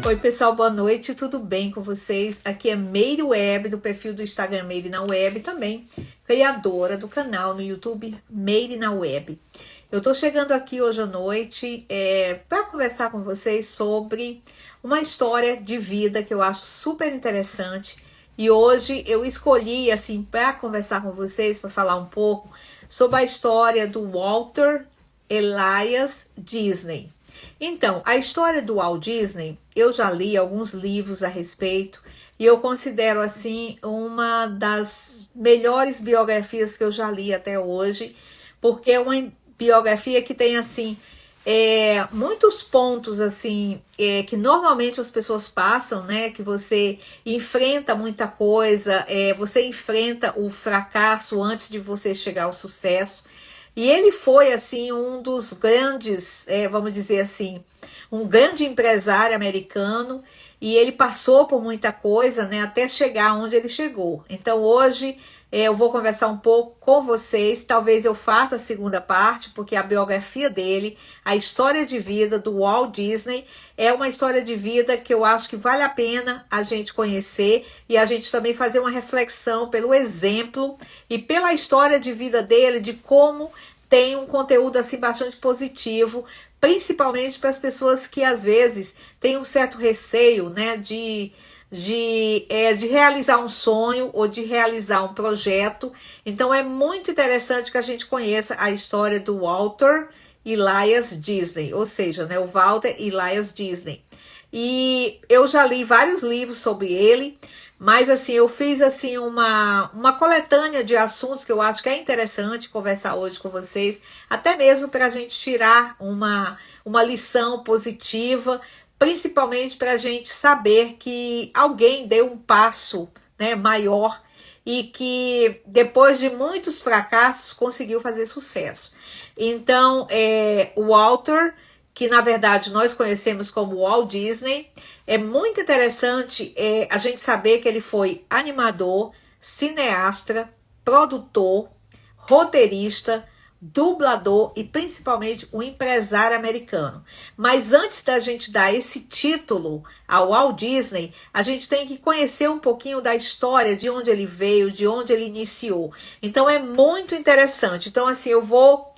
Oi pessoal, boa noite, tudo bem com vocês? Aqui é Meire Web, do perfil do Instagram Meire na Web, também criadora do canal no YouTube Meire na Web. Eu tô chegando aqui hoje à noite para conversar com vocês sobre uma história de vida que eu acho super interessante. E hoje eu escolhi assim para conversar com vocês, para falar um pouco sobre a história do Walter Elias Disney. Então, a história do Walt Disney, eu já li alguns livros a respeito e eu considero assim uma das melhores biografias que eu já li até hoje, porque é uma biografia que tem assim muitos pontos assim que normalmente as pessoas passam, né? Que você enfrenta muita coisa, você enfrenta o fracasso antes de você chegar ao sucesso. E ele foi, assim, um dos grandes, vamos dizer assim, um grande empresário americano, e ele passou por muita coisa, né, até chegar onde ele chegou. Então, hoje, eu vou conversar um pouco com vocês, talvez eu faça a segunda parte, porque a biografia dele, a história de vida do Walt Disney, é uma história de vida que eu acho que vale a pena a gente conhecer e a gente também fazer uma reflexão pelo exemplo e pela história de vida dele, de como tem um conteúdo assim bastante positivo, principalmente para as pessoas que às vezes têm um certo receio, né, de realizar um sonho ou de realizar um projeto. Então é muito interessante que a gente conheça a história do Walter Elias Disney, ou seja, né, o Walter Elias Disney. E eu já li vários livros sobre ele, mas assim, eu fiz assim uma coletânea de assuntos que eu acho que é interessante conversar hoje com vocês, até mesmo para a gente tirar uma lição positiva, principalmente para a gente saber que alguém deu um passo, né, maior e que depois de muitos fracassos conseguiu fazer sucesso. Então, o Walter, que na verdade nós conhecemos como Walt Disney, é muito interessante a gente saber que ele foi animador, cineasta, produtor, roteirista, dublador e principalmente um empresário americano. Mas antes da gente dar esse título ao Walt Disney, a gente tem que conhecer um pouquinho da história, de onde ele veio, de onde ele iniciou. Então é muito interessante. Então assim, eu vou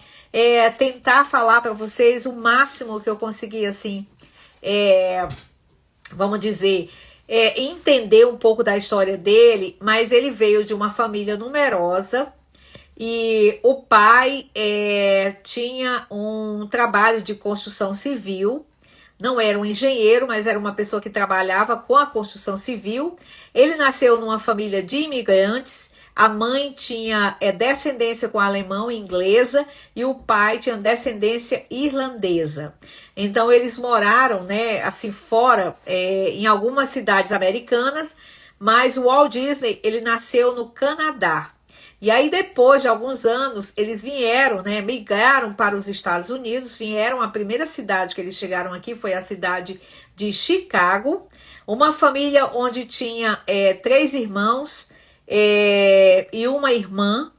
tentar falar para vocês o máximo que eu conseguir, assim, vamos dizer, entender um pouco da história dele, mas ele veio de uma família numerosa e o pai tinha um trabalho de construção civil. Não era um engenheiro, mas era uma pessoa que trabalhava com a construção civil. Ele nasceu numa família de imigrantes. A mãe tinha descendência com alemão e inglesa e o pai tinha descendência irlandesa. Então eles moraram, né, assim fora, em algumas cidades americanas, mas o Walt Disney, ele nasceu no Canadá. E aí depois de alguns anos eles vieram, né, migraram para os Estados Unidos, vieram, a primeira cidade que eles chegaram aqui foi a cidade de Chicago, uma família onde tinha 3 irmãos, e uma irmã,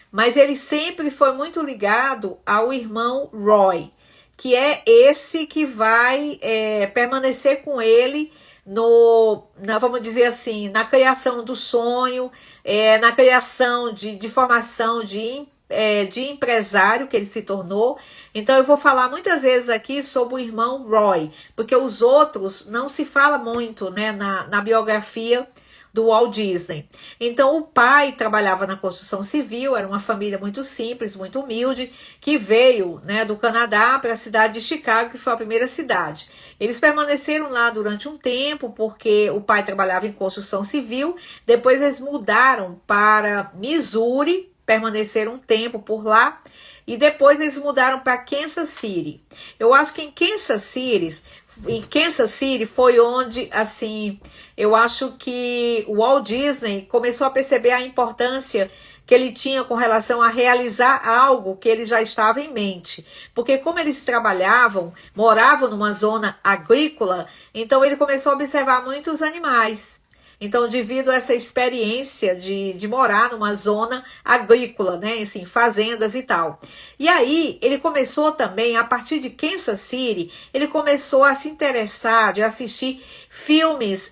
mas ele sempre foi muito ligado ao irmão Roy, que é esse que vai permanecer com ele vamos dizer assim, na criação do sonho, na criação de formação de empresário que ele se tornou. Então eu vou falar muitas vezes aqui sobre o irmão Roy, porque os outros não se fala muito, né, na biografia do Walt Disney. Então o pai trabalhava na construção civil, era uma família muito simples, muito humilde, que veio, né, do Canadá para a cidade de Chicago, que foi a primeira cidade. Eles permaneceram lá durante um tempo, porque o pai trabalhava em construção civil, depois eles mudaram para Missouri, permaneceram um tempo por lá, e depois eles mudaram para Kansas City. Eu acho que em Kansas City foi onde, assim, eu acho que o Walt Disney começou a perceber a importância que ele tinha com relação a realizar algo que ele já estava em mente. Porque como eles moravam numa zona agrícola, então ele começou a observar muitos animais. Então, devido a essa experiência de morar numa zona agrícola, né, assim, fazendas e tal. E aí, ele começou também, a partir de Kansas City, ele começou a se interessar de assistir filmes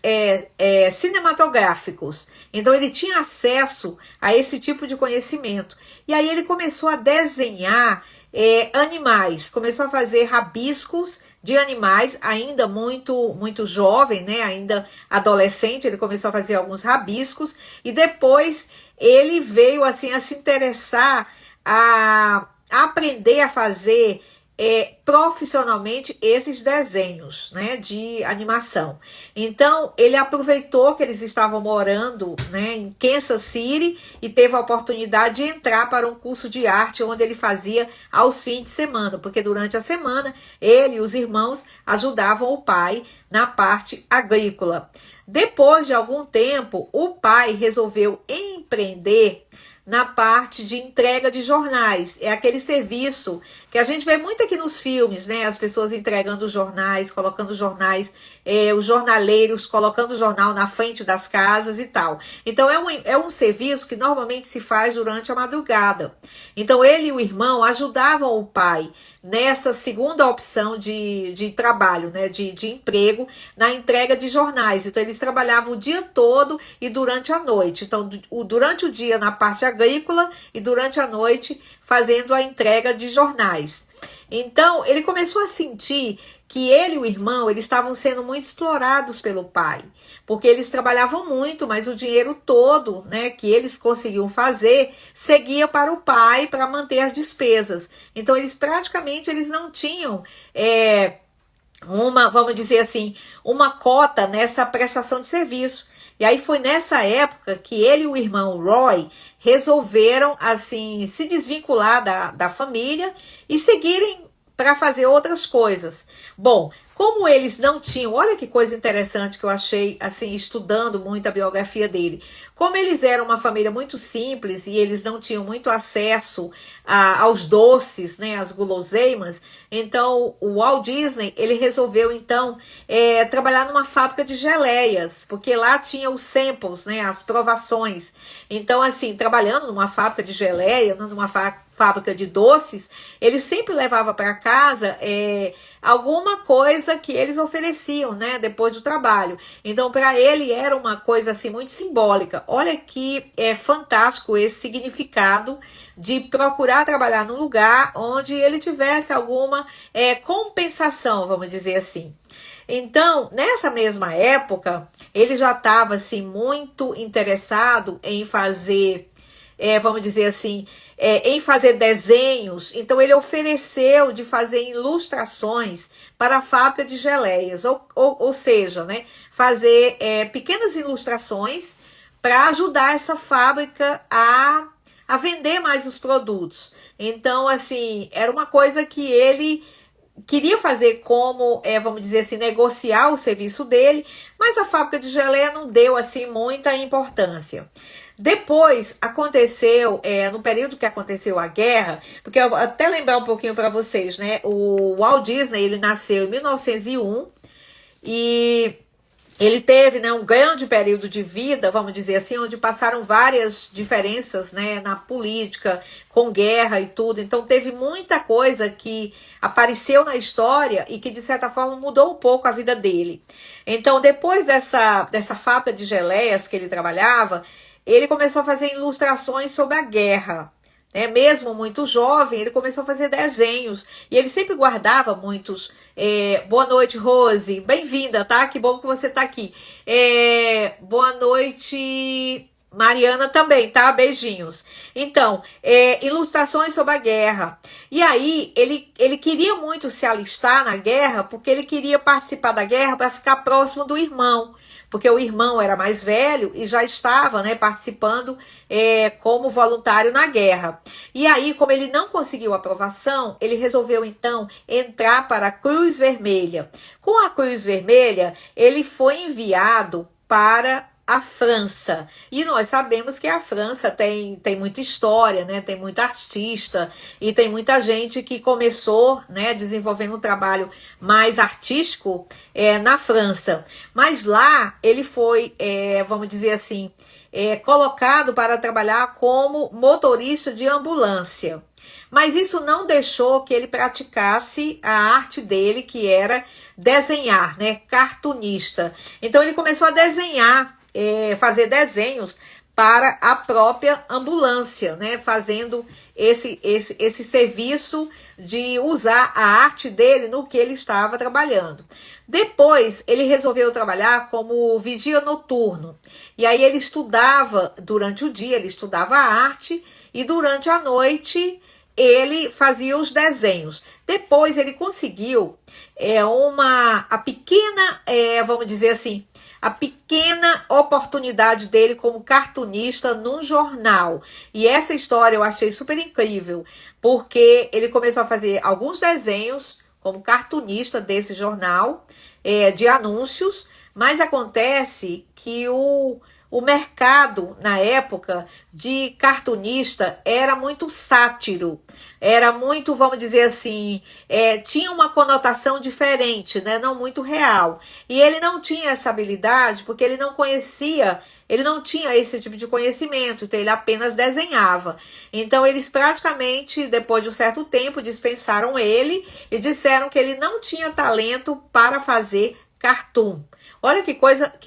cinematográficos. Então, ele tinha acesso a esse tipo de conhecimento. E aí, ele começou a desenhar animais, começou a fazer rabiscos de animais, ainda muito jovem, né? Ainda adolescente, ele começou a fazer alguns rabiscos e depois ele veio assim a se interessar a aprender a fazer profissionalmente esses desenhos, né, de animação. Então ele aproveitou que eles estavam morando, né, em Kansas City e teve a oportunidade de entrar para um curso de arte onde ele fazia aos fins de semana, porque durante a semana ele e os irmãos ajudavam o pai na parte agrícola. Depois de algum tempo, o pai resolveu empreender na parte de entrega de jornais. É aquele serviço que a gente vê muito aqui nos filmes, né? As pessoas entregando jornais, colocando jornais, os jornaleiros colocando o jornal na frente das casas e tal. Então é um serviço que normalmente se faz durante a madrugada. Então ele e o irmão ajudavam o pai nessa segunda opção de trabalho, né, de emprego, na entrega de jornais. Então eles trabalhavam o dia todo e durante a noite. Então durante o dia na parte agrícola e durante a noite fazendo a entrega de jornais. Então ele começou a sentir que ele e o irmão, eles estavam sendo muito explorados pelo pai, porque eles trabalhavam muito, mas o dinheiro todo, né, que eles conseguiam fazer, seguia para o pai para manter as despesas. Então eles praticamente não tinham vamos dizer assim, uma cota nessa prestação de serviço. E aí foi nessa época que ele e o irmão Roy resolveram assim se desvincular da família e seguirem para fazer outras coisas. Bom, como eles não tinham, olha que coisa interessante que eu achei, assim, estudando muito a biografia dele. Como eles eram uma família muito simples e eles não tinham muito acesso aos doces, né, às guloseimas, então o Walt Disney, ele resolveu, então, trabalhar numa fábrica de geleias, porque lá tinha os samples, né, as provações. Então, assim, trabalhando numa fábrica de geleia, numa fábrica de doces, ele sempre levava para casa alguma coisa que eles ofereciam, né, depois do trabalho. Então, para ele era uma coisa assim muito simbólica. Olha que é fantástico esse significado de procurar trabalhar num lugar onde ele tivesse alguma compensação, vamos dizer assim. Então, nessa mesma época, ele já estava assim muito interessado em fazer, vamos dizer assim, em fazer desenhos. Então ele ofereceu de fazer ilustrações para a fábrica de geleias, ou seja, né, fazer pequenas ilustrações para ajudar essa fábrica a vender mais os produtos. Então, assim, era uma coisa que ele queria fazer como, vamos dizer assim, negociar o serviço dele, mas a fábrica de geleia não deu assim muita importância. Depois aconteceu, no período que aconteceu a guerra, porque eu vou até lembrar um pouquinho para vocês, né? O Walt Disney, ele nasceu em 1901 e ele teve, né, um grande período de vida, vamos dizer assim, onde passaram várias diferenças, né, na política, com guerra e tudo. Então teve muita coisa que apareceu na história e que de certa forma mudou um pouco a vida dele. Então depois dessa fábrica de geleias que ele trabalhava, ele começou a fazer ilustrações sobre a guerra. Mesmo muito jovem, ele começou a fazer desenhos. E ele sempre guardava muitos. Boa noite, Rose. Bem-vinda, tá? Que bom que você tá aqui. Boa noite, Mariana também, tá? Beijinhos. Então, ilustrações sobre a guerra. E aí, ele queria muito se alistar na guerra, porque ele queria participar da guerra para ficar próximo do irmão. Porque o irmão era mais velho e já estava, né, participando como voluntário na guerra. E aí, como ele não conseguiu aprovação, ele resolveu então entrar para a Cruz Vermelha. Com a Cruz Vermelha, ele foi enviado para a França. E nós sabemos que a França tem muita história, né? Tem muito artista e tem muita gente que começou, né, desenvolvendo um trabalho mais artístico na França. Mas lá ele foi, vamos dizer assim, colocado para trabalhar como motorista de ambulância. Mas isso não deixou que ele praticasse a arte dele, que era desenhar, né? Cartunista. Então ele começou a desenhar, fazer desenhos para a própria ambulância, né? Fazendo esse serviço de usar a arte dele no que ele estava trabalhando. Depois ele resolveu trabalhar como vigia noturno. E aí ele estudava durante o dia, ele estudava a arte e durante a noite ele fazia os desenhos. Depois ele conseguiu a pequena, vamos dizer assim, a pequena oportunidade dele como cartunista num jornal. E essa história eu achei super incrível, porque ele começou a fazer alguns desenhos como cartunista desse jornal, de anúncios, mas acontece que o mercado, na época, de cartunista era muito sátiro, era muito, vamos dizer assim, tinha uma conotação diferente, né? Não muito real. E ele não tinha essa habilidade porque ele não conhecia, ele não tinha esse tipo de conhecimento, então ele apenas desenhava. Então eles praticamente, depois de um certo tempo, dispensaram ele e disseram que ele não tinha talento para fazer cartoon. Olha que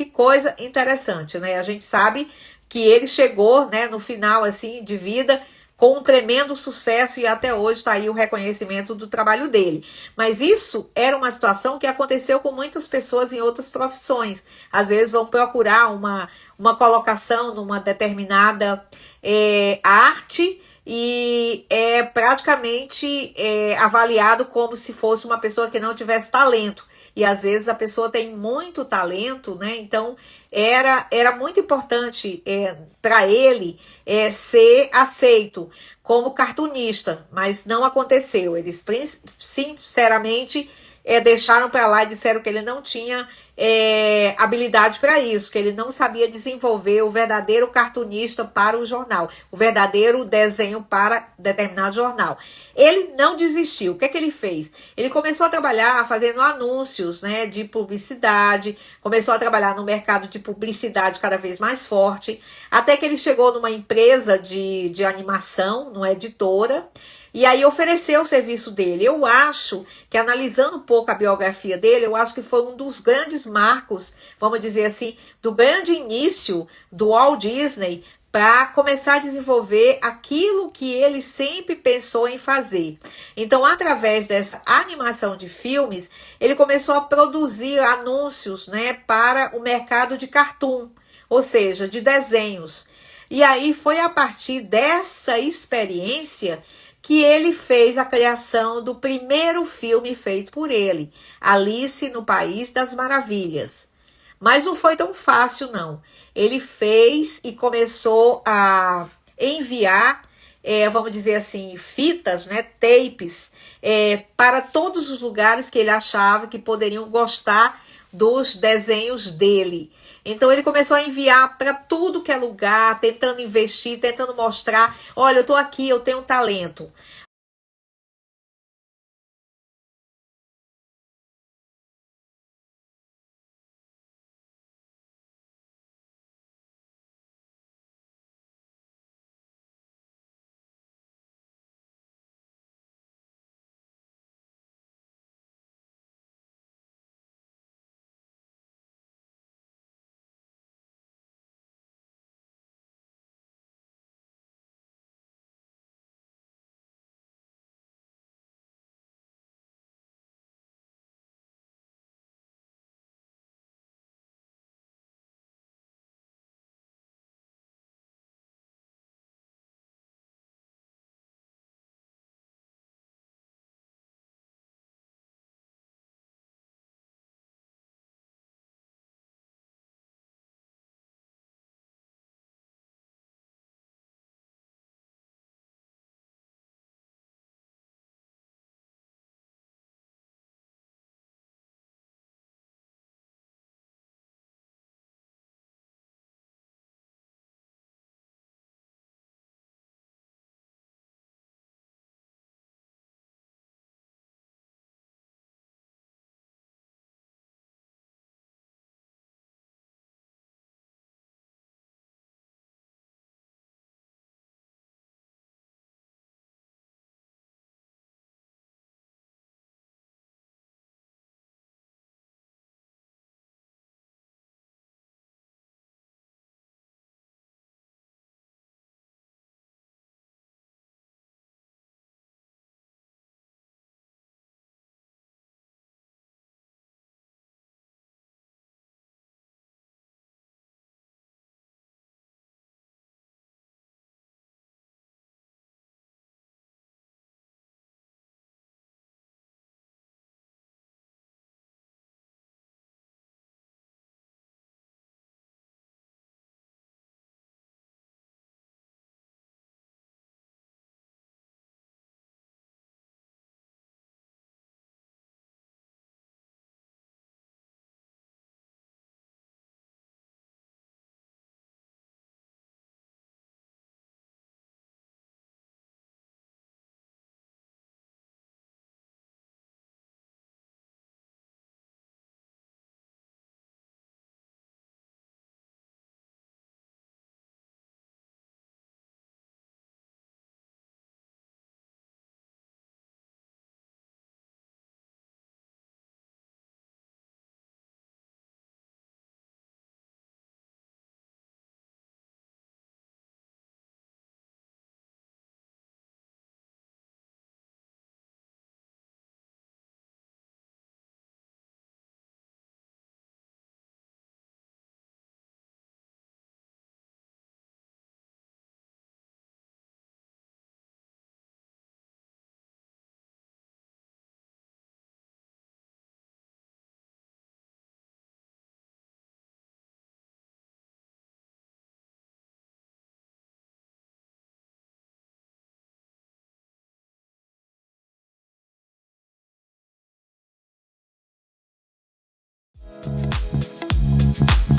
coisa interessante, né? A gente sabe que ele chegou, né, no final assim de vida com um tremendo sucesso e até hoje está aí o reconhecimento do trabalho dele. Mas isso era uma situação que aconteceu com muitas pessoas em outras profissões. Às vezes vão procurar uma colocação numa determinada arte e é praticamente avaliado como se fosse uma pessoa que não tivesse talento. E às vezes a pessoa tem muito talento, né? Então era muito importante para ele ser aceito como cartunista, mas não aconteceu. Eles sinceramente deixaram para lá e disseram que ele não tinha habilidade para isso, que ele não sabia desenvolver o verdadeiro cartunista para o jornal, o verdadeiro desenho para determinado jornal. Ele não desistiu. O que é que ele fez? Ele começou a trabalhar fazendo anúncios, né, de publicidade, começou a trabalhar no mercado de publicidade cada vez mais forte, até que ele chegou numa empresa de animação, numa editora, e aí ofereceu o serviço dele. Eu acho que, analisando um pouco a biografia dele, eu acho que foi um dos grandes marcos, vamos dizer assim, do grande início do Walt Disney para começar a desenvolver aquilo que ele sempre pensou em fazer. Então, através dessa animação de filmes, ele começou a produzir anúncios, né, para o mercado de cartoon, ou seja, de desenhos. E aí foi a partir dessa experiência que ele fez a criação do primeiro filme feito por ele, Alice no País das Maravilhas. Mas não foi tão fácil, não. Ele fez e começou a enviar, vamos dizer assim, fitas, né, tapes, para todos os lugares que ele achava que poderiam gostar dos desenhos dele. Então ele começou a enviar para tudo que é lugar, tentando investir, tentando mostrar, olha, eu estou aqui, eu tenho um talento.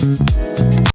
Música